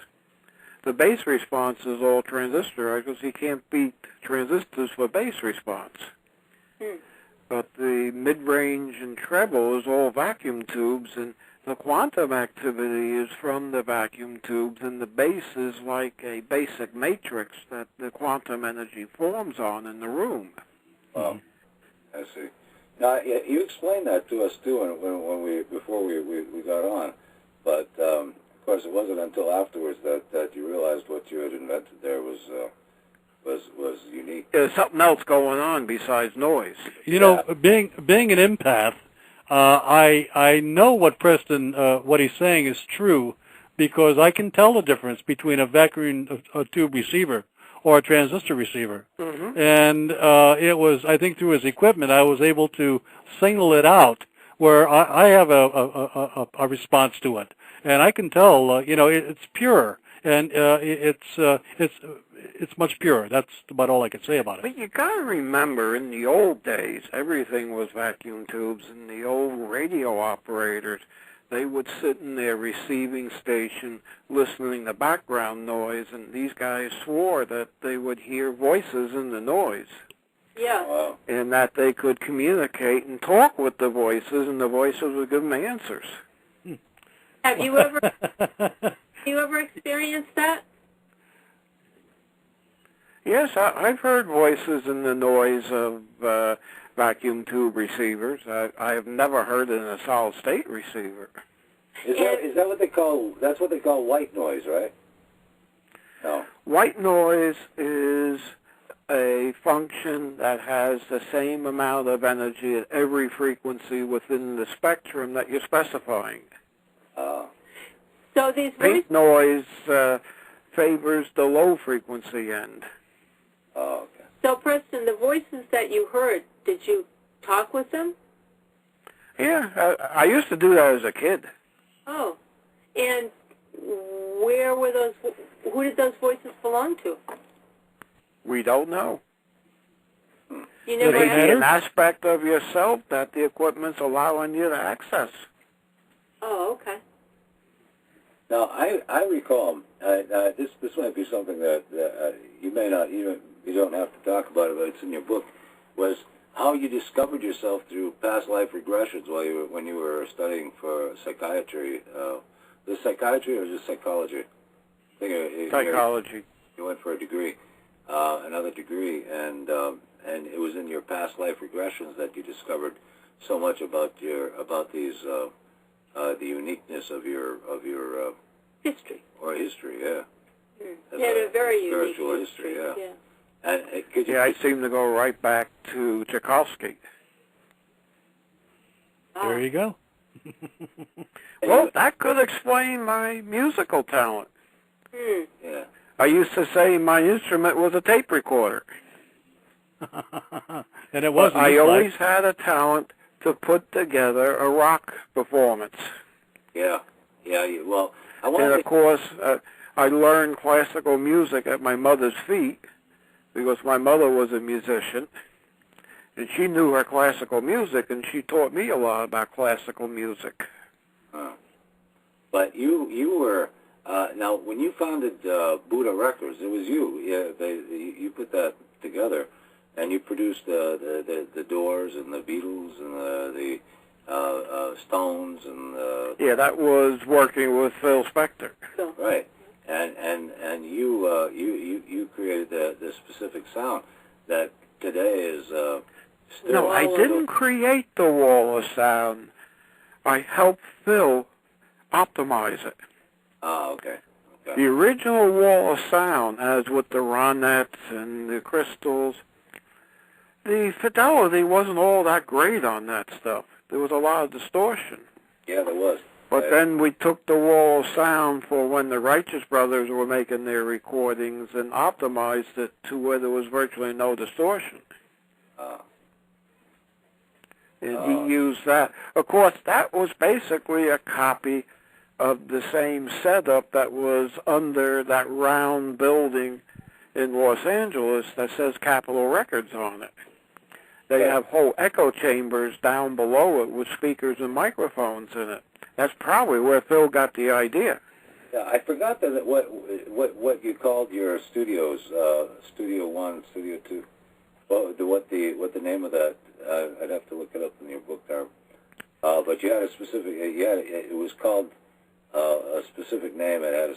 The base response is all transistor because you can't beat transistors for base response. But the mid-range and treble is all vacuum tubes, and the quantum activity is from the vacuum tubes, and the base is like a basic matrix that the quantum energy forms on in the room. Well, I see. Now, you explained that to us too before we got on, but of course it wasn't until afterwards that you realized what you had invented there was unique. There's something else going on besides noise. You know, being an empath, I know what Preston, what he's saying is true, because I can tell the difference between a vacuum tube receiver or a transistor receiver. And it was, I think through his equipment, I was able to signal it out where I have a response to it. And I can tell, it's pure, and it's much purer. That's about all I can say about it. But you got to remember, in the old days, everything was vacuum tubes, and the old radio operators, they would sit in their receiving station listening to background noise, and these guys swore that they would hear voices in the noise. Yeah. Wow. And that they could communicate and talk with the voices, and the voices would give them answers. Have you ever experienced that? Yes, I've heard voices in the noise of vacuum tube receivers. I have never heard it in a solid-state receiver. Is that what they call? That's what they call white noise, right? No. White noise is a function that has the same amount of energy at every frequency within the spectrum that you're specifying. So these Pink noise favors the low-frequency end. Oh, okay. So, Preston, the voices that you heard, did you talk with them? Yeah, I used to do that as a kid. Oh, and where were those? Who did those voices belong to? We don't know. You never It may be asked? an aspect of yourself that the equipment's allowing you to access. Oh, okay. Now, I recall, this might be something that you may not, you don't have to talk about it, but it's in your book, was how you discovered yourself through past life regressions when you were studying for psychiatry. Was it psychiatry or just psychology? I think Psychology. You went for a degree, another degree, and it was in your past life regressions that you discovered so much about these. The uniqueness of your history. Or history, yeah. You had a very unique spiritual history, yeah. Yeah. And could you I seem to go right back to Tchaikovsky. There you go. Well, that could explain my musical talent. Yeah. I used to say my instrument was a tape recorder. And it wasn't. I always had a talent to put together a rock performance. Yeah. Well, and of course, I learned classical music at my mother's feet because my mother was a musician, and she knew her classical music, and she taught me a lot about classical music. But you were now when you founded Buddha Records, it was you. Yeah, you put that together, and you produced the Doors and the Beatles and the Stones and yeah, that was working with Phil Spector. Right, and you created the specific sound that today is still. No, I didn't create the wall of sound. I helped Phil optimize it. Ah, okay. The original wall of sound, as with the Ronettes and the Crystals, the fidelity wasn't all that great on that stuff. There was a lot of distortion. Yeah, there was. But then we took the wall of sound for when the Righteous Brothers were making their recordings and optimized it to where there was virtually no distortion. And he used that. Of course, that was basically a copy of the same setup that was under that round building in Los Angeles that says Capitol Records on it. They have whole echo chambers down below it with speakers and microphones in it. That's probably where Phil got the idea. Yeah, I forgot that what you called your studios, Studio 1, Studio 2. What the name of that? I'd have to look it up in your book there. But you had a specific. It was called a specific name. It had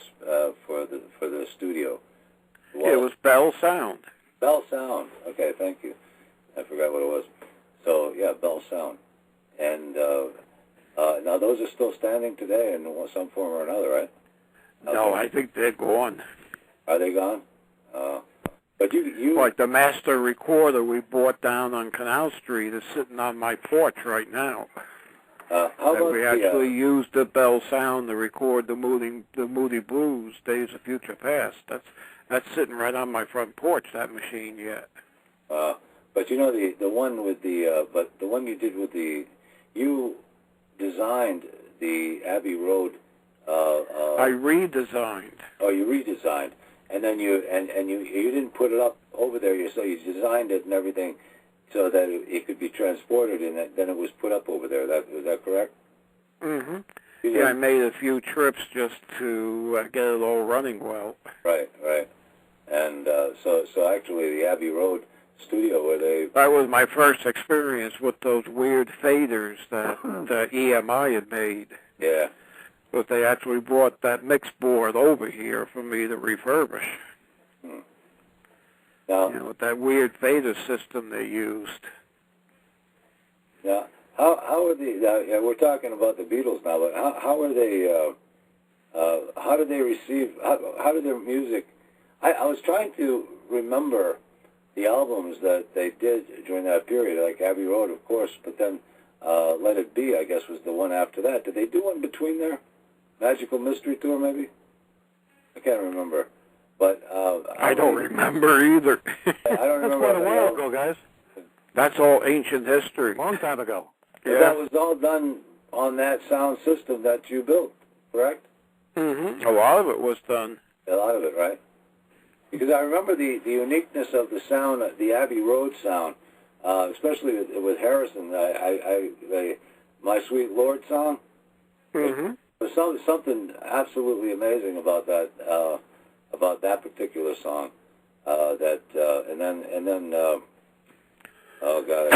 for the studio. It was Bell Sound. Bell Sound. Okay, thank you. I forgot what it was. So yeah, Bell Sound. And now those are still standing today in some form or another, right? No, I think they're gone. Are they gone? But you like the master recorder we bought down on Canal Street is sitting on my porch right now. How about we actually used the Bell Sound to record the Moody Blues, Days of Future Past. That's sitting right on my front porch. That machine yet. But you know the one with the one you did with you designed the Abbey Road. I redesigned. Oh, you redesigned. And then you didn't put it up over there. You designed it and everything, so that it could be transported, and then it was put up over there. Is that correct? Mm-hmm. Yeah, I made a few trips just to get it all running well. Right. And so actually, the Abbey Road studio where that was my first experience with those weird faders that EMI had made. Yeah. But they actually brought that mix board over here for me to refurbish. Now, with that weird fader system they used. Now, how are we're talking about the Beatles now, but how are they? How did they receive? How did their music? I was trying to remember the albums that they did during that period, like Abbey Road, of course, but then Let It Be, I guess, was the one after that. Did they do one between there? Magical Mystery Tour, maybe? I can't remember. But I don't remember either. I don't remember. That's quite a while ago, guys. That's all ancient history. Long time ago. Yeah. That was all done on that sound system that you built, correct? Mm-hmm. A lot of it was done. A lot of it, right? Because I remember the uniqueness of the sound, the Abbey Road sound, especially with Harrison. My Sweet Lord song. Mm-hmm. There's something absolutely amazing about that particular song. And then oh God,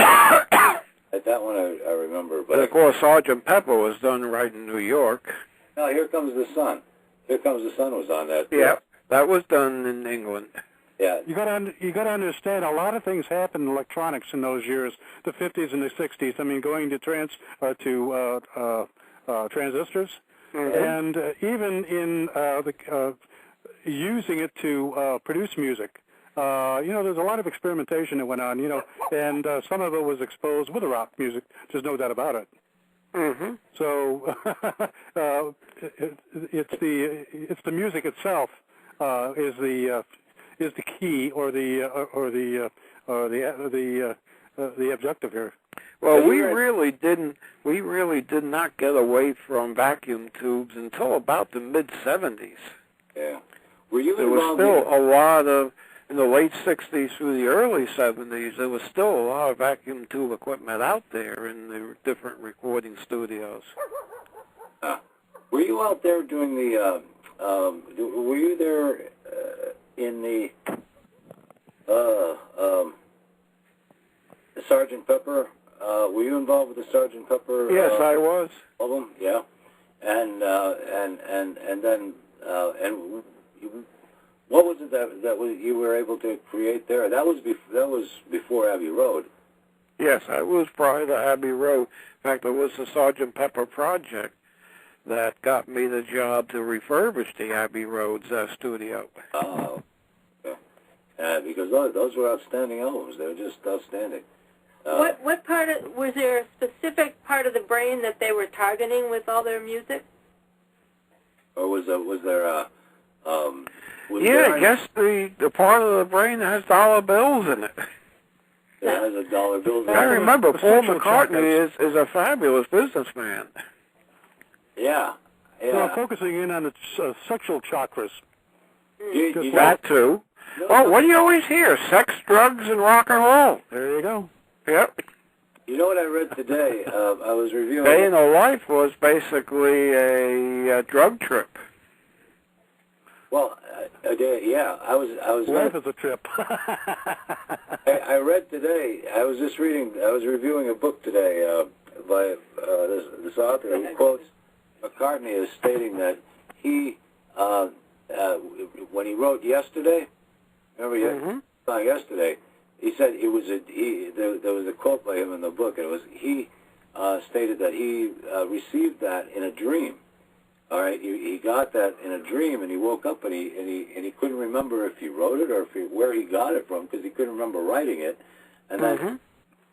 that one I remember. But of course, Sgt. Pepper was done right in New York. No, Here Comes the Sun. Here Comes the Sun was on that. Yeah, that was done in England. Yeah. You got to understand, a lot of things happened in electronics in those years, the 50s and the 60s. I mean, going to transistors, and even in using it to produce music. There's a lot of experimentation that went on, and some of it was exposed with the rock music. There's no doubt about it. Mm-hmm. So it's the music itself is the key or the the objective here. Well, we really did not get away from vacuum tubes until about the mid-'70s. Yeah. Were you There was still a lot of, in the late 60s through the early 70s, there was still a lot of vacuum tube equipment out there in the different recording studios. Were you out there doing the, were you there in the Sgt. Pepper? Were you involved with the Sgt. Pepper? Yes, I was. Album, yeah. And then what was it that you were able to create there? That was before Abbey Road. Yes, I was prior to Abbey Road. In fact, it was the Sgt. Pepper Project that got me the job to refurbish the Abbey Road's studio. Oh, yeah. Because those were outstanding albums. They were just outstanding. What part of, was there a specific part of the brain that they were targeting with all their music? Or was there I guess the part of the brain that has dollar bills in it. It has a dollar bill. I remember Paul McCartney is a fabulous businessman. Yeah. Well, focusing in on its sexual chakras. That too. Oh, what do you always hear? Sex, drugs, and rock and roll. There you go. Yep. You know what I read today? I was reviewing. Day in a Life was basically a drug trip. Well, yeah, I was. Life is a trip. I read today. I was reviewing a book today by this author who quotes McCartney as stating that he, when he wrote Yesterday, remember Yesterday, he said there was a quote by him in the book, and it was he stated that he received that in a dream. All right, he got that in a dream, and he woke up and he couldn't remember if he wrote it or where he got it from because he couldn't remember writing it, and then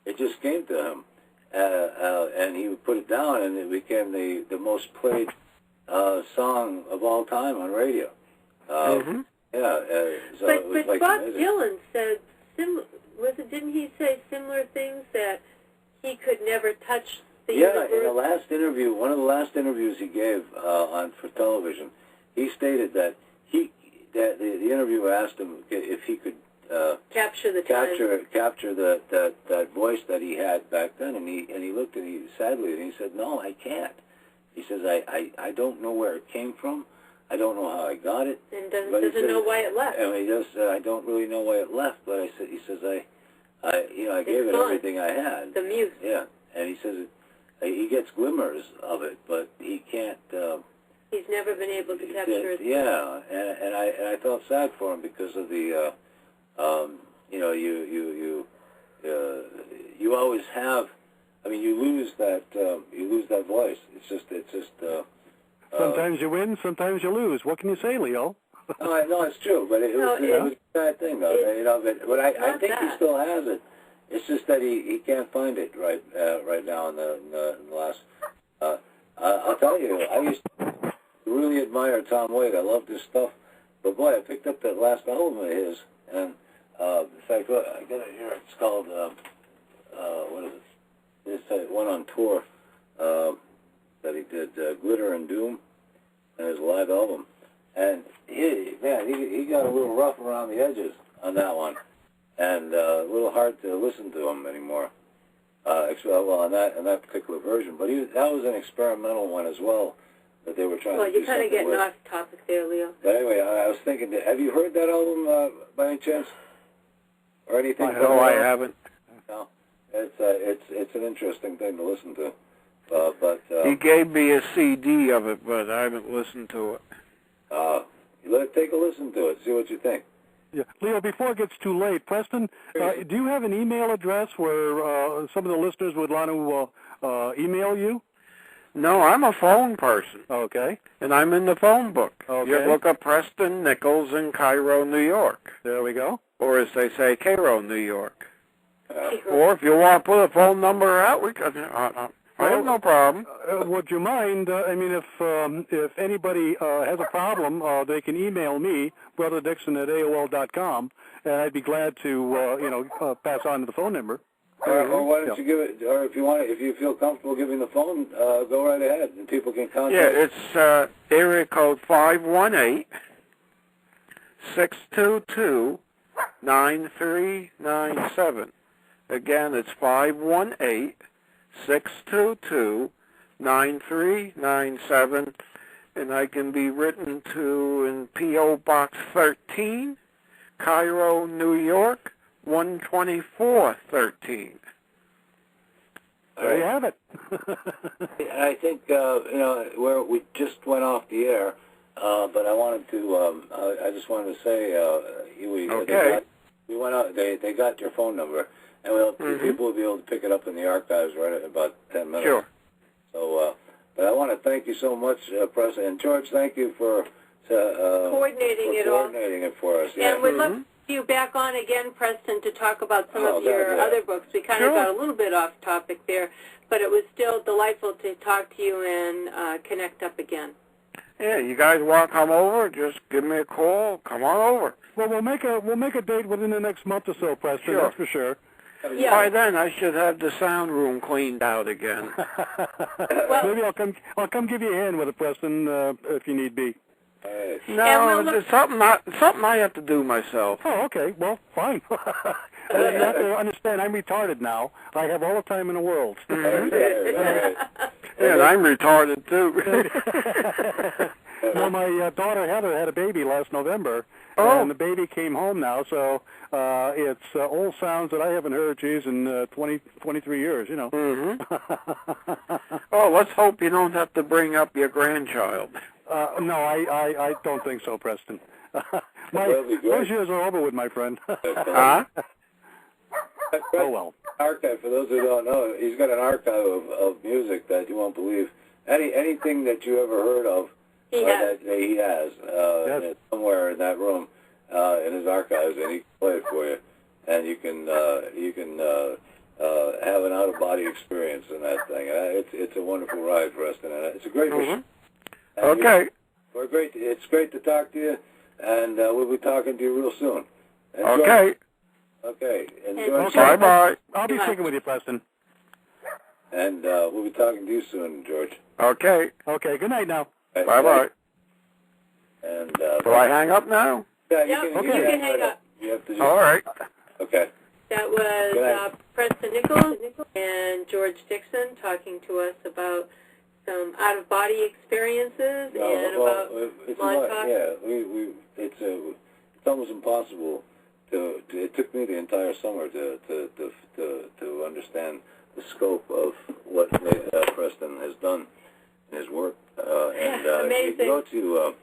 it just came to him, and he put it down, and it became the most played song of all time on radio. So but like Bob amazing. Dylan said didn't he say similar things, that he could never touch the universe? In the last interview, one of the last interviews he gave for television, he stated that the interviewer asked him if he could capture that voice that he had back then, and he looked at me sadly and he said, "No, I can't." He says, "I don't know where it came from. I don't know how I got it." And doesn't know why it left. And he just said, "I don't really know why it left." But he says, I gave it everything I had. The music. Yeah, and he says he gets glimmers of it, but he can't. He's never been able to capture it. Yeah, and I felt sad for him because of the, you always have. I mean, you lose that voice. It's just. Sometimes you win, sometimes you lose. What can you say, Leo? No, it's true, but it was a bad thing, though. But I think he still has it. It's just that he can't find it right now in the last. I'll tell you, I used to really admire Tom Waite. I loved his stuff, but boy, I picked up that last album of his, and in fact, I got it here. It's called what is it? It's one on tour that he did, Glitter and Doom, and his live album. And he got a little rough around the edges on that one, and a little hard to listen to him anymore. On that particular version, but that was an experimental one as well that they were trying to do. Well, you're kind of getting off topic there, Leo. But anyway, I was thinking, have you heard that album by any chance, or anything? No, I haven't. No, it's an interesting thing to listen to. He gave me a CD of it, but I haven't listened to it. Take a listen to it, see what you think. Yeah, Leo. Before it gets too late, Preston, do you have an email address where some of the listeners would want to email you? No, I'm a phone person. Okay. And I'm in the phone book. Okay. You look up Preston Nichols in Cairo, New York. There we go. Or as they say, Cairo, New York. Or if you want to put a phone number out, we can. I have no problem. Would you mind? I mean, if anybody has a problem, they can email me, Brother Dixon at AOL.com, and I'd be glad to, pass on the phone number. Or why don't you give it? Or if you want, if you feel comfortable giving the phone, go right ahead, and people can contact. Yeah, it's area code 518-622-9397. Again, it's 518-622-9397, and I can be written to in P.O. Box 13, Cairo, New York, 12413. There you have it. And I think where we just went off the air, but I wanted to. I just wanted to say, okay. We went out. They got your phone number, and people will be able to pick it up in the archives right in about 10 minutes. Sure. So, but I want to thank you so much, Preston, and George. Thank you for coordinating it for us. Yeah. And we'd love you back on again, Preston, to talk about some of your other books. We kind of got a little bit off topic there, but it was still delightful to talk to you and connect up again. Yeah, you guys want to come over? Just give me a call. Come on over. Well, we'll make a date within the next month or so, Preston. Sure. That's for sure. Yeah. By then, I should have the sound room cleaned out again. Well, maybe I'll come give you a hand with it, Preston, if you need be. No, it's something I have to do myself. Oh, okay. Well, fine. You have to understand, I'm retarded now. I have all the time in the world. Yeah, and I'm retarded, too. Well, my daughter Heather had a baby last November, and the baby came home now, so it's old sounds that I haven't heard, geez, in 23 years, you know. Oh, let's hope you don't have to bring up your grandchild. No, I don't think so, Preston. Those years are over with, my friend. Huh? Oh, well. Archive, for those who don't know, he's got an archive of music that you won't believe. Anything that you ever heard of, he has somewhere in that room in his archives, and he can play it for you, and you can have an out-of-body experience in that thing. It's a wonderful ride, Preston, and it's a great mission. Okay. It's great to talk to you, and we'll be talking to you real soon. Enjoy. Okay. Okay. Enjoy. Bye-bye. I'll be sticking with you, Preston. And we'll be talking to you soon, George. Okay. Okay. Good night now. Bye-bye. And do I hang up now? Yeah, you can hang up. You have to all right. Okay. That was Preston Nichols and George Dixon talking to us about some out-of-body experiences about Montauk. It's almost impossible to. It took me the entire summer to understand the scope of what Preston has done in his work. Amazing. You go to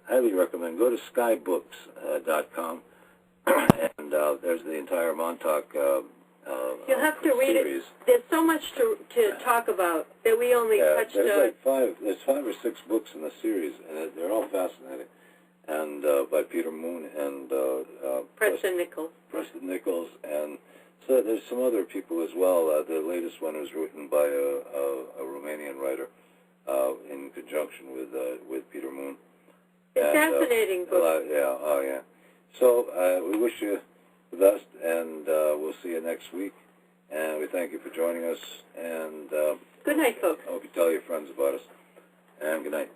highly recommend. Go to skybooks.com and there's the entire Montauk. You'll have to read series. it. There's so much to talk about that we only touched on. There's there's 5 or 6 books in the series, and they're all fascinating. And by Peter Moon and Preston Nichols. Preston Nichols, and so there's some other people as well. The latest one was written by a Romanian writer in conjunction with Peter Moon. It's fascinating book. Yeah. So we wish you the best, and we'll see you next week. And we thank you for joining us. And good night, folks. I hope you tell your friends about us. And good night.